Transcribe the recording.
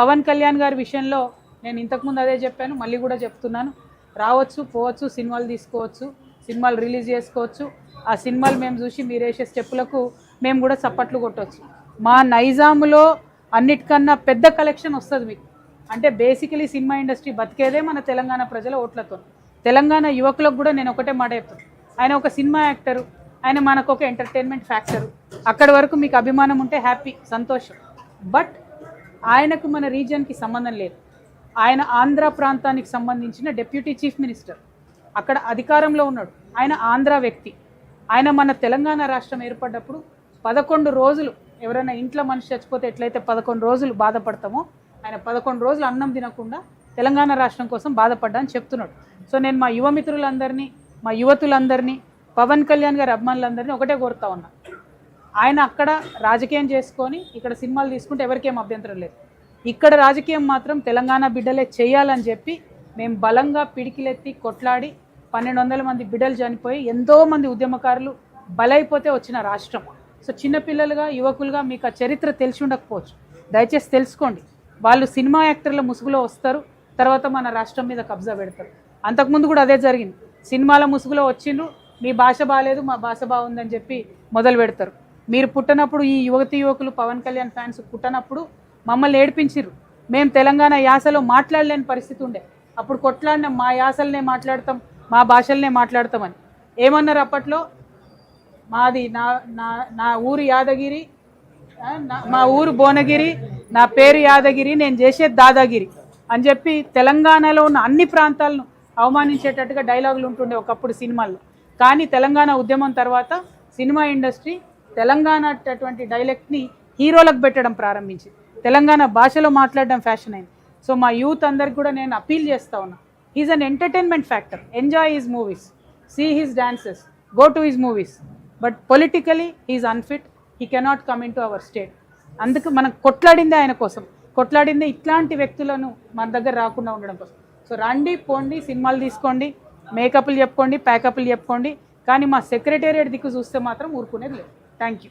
పవన్ కళ్యాణ్ గారి విషయంలో నేను ఇంతకుముందు అదే చెప్పాను, మళ్ళీ కూడా చెప్తున్నాను. రావచ్చు, పోవచ్చు, సినిమాలు తీసుకోవచ్చు, సినిమాలు రిలీజ్ చేసుకోవచ్చు. ఆ సినిమాలు మేము చూసి మీరు వేసే స్టెప్పులకు మేము కూడా చప్పట్లు కొట్టవచ్చు. మా నైజాములో అన్నిటికన్నా పెద్ద కలెక్షన్ వస్తుంది మీకు. అంటే బేసికలీ సినిమా ఇండస్ట్రీ బతికేదే మన తెలంగాణ ప్రజల ఓట్లతో. తెలంగాణ యువకులకు కూడా నేను ఒకటే మాట చెప్తాను, ఆయన ఒక సినిమా యాక్టరు, ఆయన మనకు ఒక ఎంటర్టైన్మెంట్ ఫ్యాక్టరు. అక్కడి వరకు మీకు అభిమానం ఉంటే హ్యాపీ, సంతోషం. బట్ ఆయనకు మన రీజియన్కి సంబంధం లేదు. ఆయన ఆంధ్ర ప్రాంతానికి సంబంధించిన డిప్యూటీ చీఫ్ మినిస్టర్, అక్కడ అధికారంలో ఉన్నాడు. ఆయన ఆంధ్ర వ్యక్తి. ఆయన మన తెలంగాణ రాష్ట్రం ఏర్పడ్డప్పుడు 11 రోజులు, ఎవరైనా ఇంట్లో మనిషి చచ్చిపోతే ఎట్లయితే 11 రోజులు బాధపడతామో, ఆయన 11 రోజులు అన్నం తినకుండా తెలంగాణ రాష్ట్రం కోసం బాధపడ్డా అని చెప్తున్నాడు. సో నేను మా యువ మిత్రులందరినీ, మా యువతులందరినీ, పవన్ కళ్యాణ్ గారి అభిమానులందరినీ ఒకటే కోరుతా ఉన్నా, ఆయన అక్కడ రాజకీయం చేసుకొని ఇక్కడ సినిమాలు తీసుకుంటే ఎవరికేం అభ్యంతరం లేదు. ఇక్కడ రాజకీయం మాత్రం తెలంగాణ బిడ్డలే చేయాలని చెప్పి మేము బలంగా పిడికిలెత్తి కొట్లాడి 1200 మంది బిడ్డలు చనిపోయి ఎంతోమంది ఉద్యమకారులు బలైపోతే వచ్చిన రాష్ట్రం. సో చిన్నపిల్లలుగా, యువకులుగా మీకు ఆ చరిత్ర తెలిసి ఉండకపోవచ్చు, దయచేసి తెలుసుకోండి. వాళ్ళు సినిమా యాక్టర్ల ముసుగులో వస్తారు, తర్వాత మన రాష్ట్రం మీద కబ్జా పెడతారు. అంతకుముందు కూడా అదే జరిగింది. సినిమాల ముసుగులో వచ్చిండ్రు, మీ భాష బాగాలేదు, మా భాష బాగుందని చెప్పి మొదలు పెడతారు. మీరు పుట్టినప్పుడు, ఈ యువకులు పవన్ కళ్యాణ్ ఫ్యాన్స్ పుట్టినప్పుడు మమ్మల్ని ఏడిపించిర్రు. మేము తెలంగాణ యాసలో మాట్లాడలేని పరిస్థితి ఉండే. అప్పుడు కొట్లాడిన మా యాసలనే మాట్లాడతాం, మా భాషలనే మాట్లాడతామని ఏమన్నారు అప్పట్లో. మాది నా ఊరు యాదగిరి, మా ఊరు భువనగిరి, నా పేరు యాదగిరి, నేను చేసేది దాదాగిరి అని చెప్పి తెలంగాణలో ఉన్న అన్ని ప్రాంతాలను అవమానించేటట్టుగా డైలాగులు ఉంటుండే ఒకప్పుడు సినిమాల్లో. కానీ తెలంగాణ ఉద్యమం తర్వాత సినిమా ఇండస్ట్రీ తెలంగాణ అటువంటి డైలెక్ట్ని హీరోలకు పెట్టడం ప్రారంభించింది. తెలంగాణ భాషలో మాట్లాడడం ఫ్యాషన్ అయింది. సో మా యూత్ అందరికి కూడా నేను అపీల్ చేస్తా ఉన్నా, he's an entertainment factor, enjoy his movies, see his dances, go to his movies, but politically he's unfit, he cannot come in to our state. అందుకు మనం కొట్లాడిందే ఆయన కోసం, కొట్లాడిందే ఇట్లాంటి వ్యక్తులను మన దగ్గర రాకుండా ఉండడం కోసం. సో రండి, పోండి, సినిమాలు తీసుకోండి, మేకప్లు చెప్పుకోండి, ప్యాకప్లు చెప్పుకోండి, కానీ మా సెక్రటేరియట్ దిక్కు చూస్తే మాత్రం ఊరుకునేది లేదు. Thank you.